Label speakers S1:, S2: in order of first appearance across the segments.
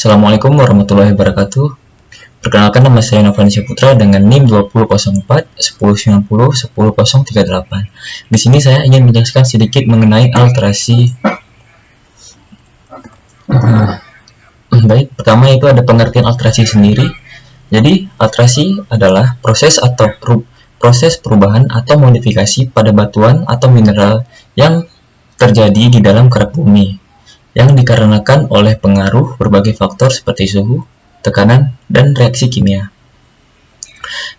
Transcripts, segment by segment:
S1: Assalamualaikum warahmatullahi wabarakatuh. Perkenalkan, nama saya Novansyah Putra dengan NIM 2004 1090 10038. Di sini saya ingin menjelaskan sedikit mengenai alterasi. Baik, pertama itu ada pengertian alterasi sendiri. Jadi, alterasi adalah proses perubahan atau modifikasi pada batuan atau mineral yang terjadi di dalam kerak bumi, yang dikarenakan oleh pengaruh berbagai faktor seperti suhu, tekanan, dan reaksi kimia.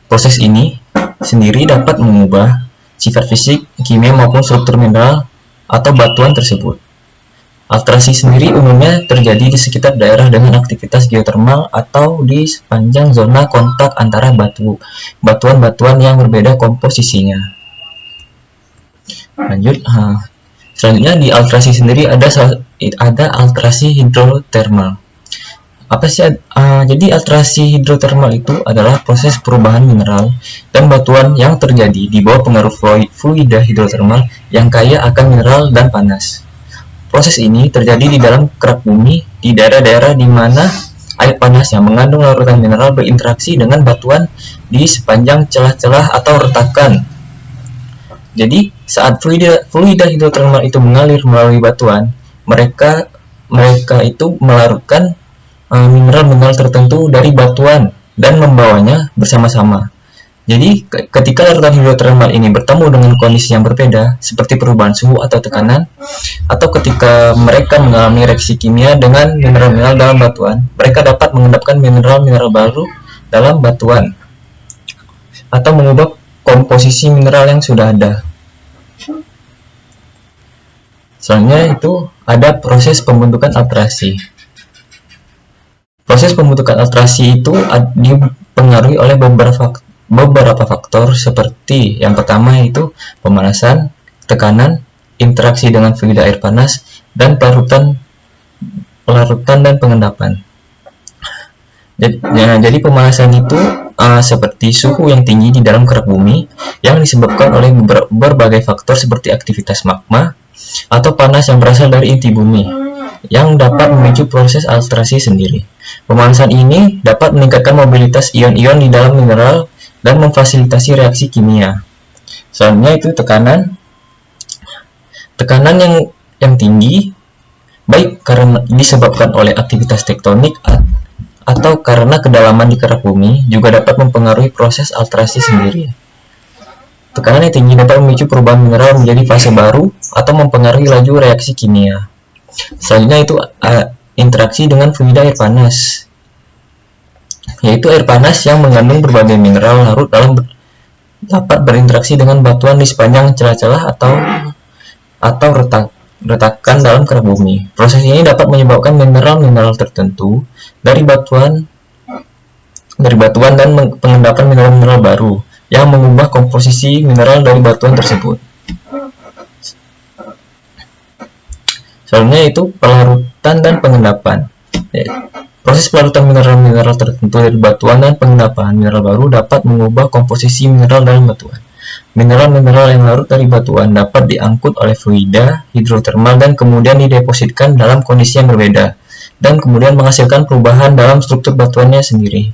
S1: Proses ini sendiri dapat mengubah sifat fisik, kimia maupun struktur mineral atau batuan tersebut. Alterasi sendiri umumnya terjadi di sekitar daerah dengan aktivitas geotermal atau di sepanjang zona kontak antara batuan-batuan yang berbeda komposisinya. Lanjut, selanjutnya di alterasi sendiri ada alterasi hidrotermal. Jadi alterasi hidrotermal itu adalah proses perubahan mineral dan batuan yang terjadi di bawah pengaruh fluida hidrotermal yang kaya akan mineral dan panas. Proses ini terjadi di dalam kerak bumi di daerah-daerah di mana air panas yang mengandung larutan mineral berinteraksi dengan batuan di sepanjang celah-celah atau retakan. Jadi, saat fluida hidrotermal itu mengalir melalui batuan, mereka itu melarutkan mineral-mineral tertentu dari batuan dan membawanya bersama-sama. Jadi, ketika larutan hidrotermal ini bertemu dengan kondisi yang berbeda, seperti perubahan suhu atau tekanan, atau ketika mereka mengalami reaksi kimia dengan mineral-mineral dalam batuan, mereka dapat mengendapkan mineral-mineral baru dalam batuan, atau mengubah komposisi mineral yang sudah ada. Selanjutnya itu ada proses pembentukan alterasi. Proses pembentukan alterasi itu dipengaruhi oleh beberapa faktor seperti yang pertama itu pemanasan, tekanan, interaksi dengan fluida air panas, dan pelarutan dan pengendapan. Jadi pemanasan itu seperti suhu yang tinggi di dalam kerak bumi yang disebabkan oleh berbagai faktor seperti aktivitas magma atau panas yang berasal dari inti bumi yang dapat memicu proses alterasi sendiri. Pemanasan ini dapat meningkatkan mobilitas ion-ion di dalam mineral dan memfasilitasi reaksi kimia. Selanjutnya itu tekanan. Tekanan yang tinggi baik karena disebabkan oleh aktivitas tektonik atau karena kedalaman di kerak bumi juga dapat mempengaruhi proses alterasi sendiri. Tekanan yang tinggi dapat memicu perubahan mineral menjadi fase baru atau mempengaruhi laju reaksi kimia. Selanjutnya itu interaksi dengan fluida air panas, yaitu air panas yang mengandung berbagai mineral larut dapat berinteraksi dengan batuan di sepanjang celah-celah atau retakan dalam kerak bumi. Proses ini dapat menyebabkan mineral-mineral tertentu dari batuan dan pengendapan mineral-mineral baru yang mengubah komposisi mineral dari batuan tersebut. Selanjutnya itu pelarutan dan pengendapan. Proses pelarutan mineral-mineral tertentu dari batuan dan pengendapan mineral baru dapat mengubah komposisi mineral dalam batuan. Mineral-mineral yang larut dari batuan dapat diangkut oleh fluida hidrotermal dan kemudian didepositkan dalam kondisi yang berbeda, dan kemudian menghasilkan perubahan dalam struktur batuannya sendiri.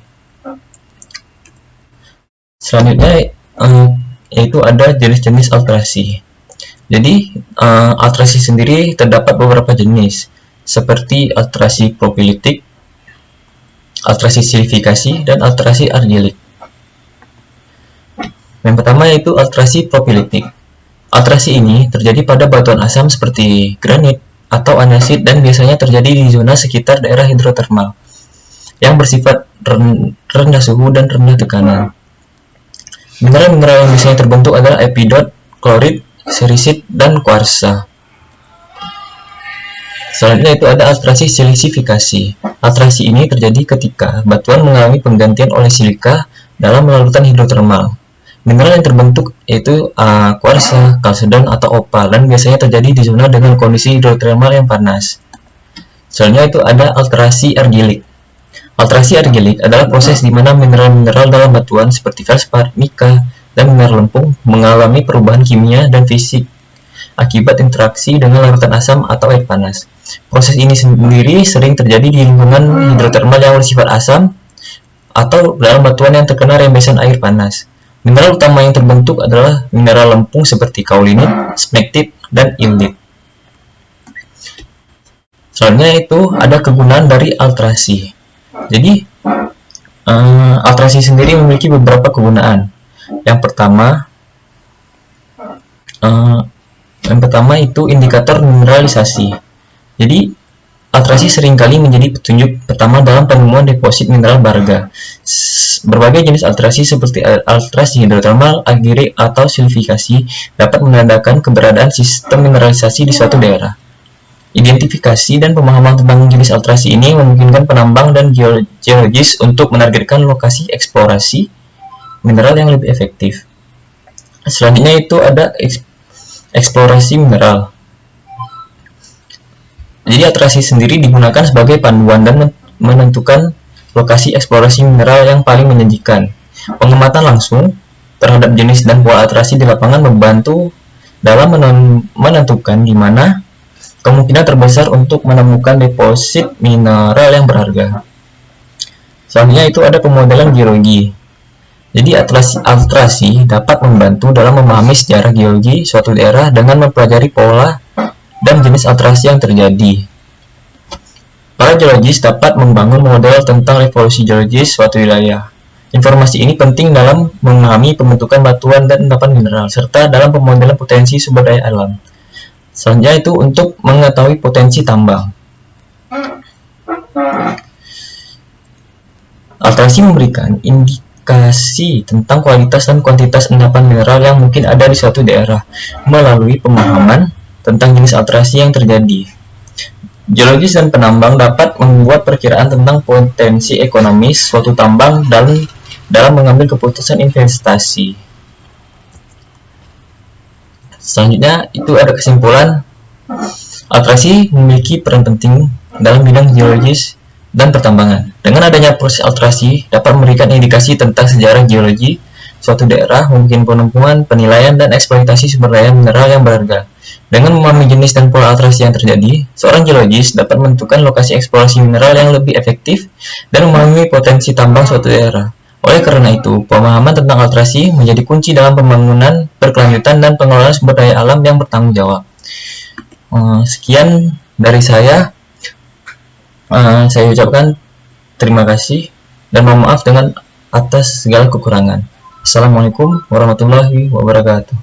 S1: Selanjutnya yaitu ada jenis-jenis alterasi. Jadi alterasi sendiri terdapat beberapa jenis seperti alterasi propilitik, alterasi silifikasi, dan alterasi argilik. Yang pertama yaitu alterasi propilitik. Alterasi ini terjadi pada batuan asam seperti granit atau andesit dan biasanya terjadi di zona sekitar daerah hidrotermal yang bersifat rendah suhu dan rendah tekanan. Mineral-mineral yang biasanya terbentuk adalah epidot, klorit, serisit, dan kuarsa. Selanjutnya itu ada alterasi silisifikasi. Alterasi ini terjadi ketika batuan mengalami penggantian oleh silika dalam larutan hidrotermal. Mineral yang terbentuk yaitu kuarsa, kalsedon, atau opal, dan biasanya terjadi di zona dengan kondisi hidrotermal yang panas. Selanjutnya itu ada alterasi argilik. Alterasi argilik adalah proses di mana mineral-mineral dalam batuan seperti feldspat, mika, dan mineral lempung mengalami perubahan kimia dan fisik akibat interaksi dengan larutan asam atau air panas. Proses ini sendiri sering terjadi di lingkungan hidrotermal yang bersifat asam atau dalam batuan yang terkena rembesan air panas. Mineral utama yang terbentuk adalah mineral lempung seperti kaulinit, smektit, dan ildit. Selanjutnya itu ada kegunaan dari altrasi. Jadi altrasi sendiri memiliki beberapa kegunaan. Yang pertama itu indikator mineralisasi. Jadi altrasi seringkali menjadi petunjuk pertama dalam penemuan deposit mineral barga. Berbagai jenis altrasi seperti altrasi hidrotermal, agirik, atau silvifikasi dapat menandakan keberadaan sistem mineralisasi di suatu daerah. Identifikasi dan pemahaman tentang jenis altrasi ini memungkinkan penambang dan geologis untuk menargetkan lokasi eksplorasi mineral yang lebih efektif. Selanjutnya itu ada eksplorasi mineral. Jadi altrasi sendiri digunakan sebagai panduan dan menentukan lokasi eksplorasi mineral yang paling menjanjikan. Pengamatan langsung terhadap jenis dan pola altrasi di lapangan membantu dalam menentukan di mana kemungkinan terbesar untuk menemukan deposit mineral yang berharga. Selanjutnya itu ada pemodelan geologi. Jadi altrasi dapat membantu dalam memahami sejarah geologi suatu daerah dengan mempelajari pola dan jenis altrasi yang terjadi. Para geologis dapat membangun model tentang evolusi geologis suatu wilayah. Informasi ini penting dalam memahami pembentukan batuan dan endapan mineral, serta dalam pemodelan potensi sumber daya alam. Selanjutnya itu untuk mengetahui potensi tambang. Altrasi memberikan indikasi tentang kualitas dan kuantitas endapan mineral yang mungkin ada di suatu daerah melalui pemahaman tentang jenis altrasi yang terjadi. Geologis dan penambang dapat membuat perkiraan tentang potensi ekonomis suatu tambang dalam mengambil keputusan investasi. Selanjutnya itu ada kesimpulan, altrasi memiliki peran penting dalam bidang geologis dan pertambangan. Dengan adanya proses altrasi dapat memberikan indikasi tentang sejarah geologi suatu daerah, mungkin penemuan, penilaian, dan eksploitasi sumber daya mineral yang berharga. Dengan memahami jenis dan pola altrasi yang terjadi, seorang geologis dapat menentukan lokasi eksplorasi mineral yang lebih efektif dan memahami potensi tambang suatu daerah. Oleh karena itu, pemahaman tentang altrasi menjadi kunci dalam pembangunan berkelanjutan dan pengelolaan sumber daya alam yang bertanggung jawab. Sekian dari saya. Saya ucapkan terima kasih dan mohon maaf atas segala kekurangan. Assalamualaikum warahmatullahi wabarakatuh.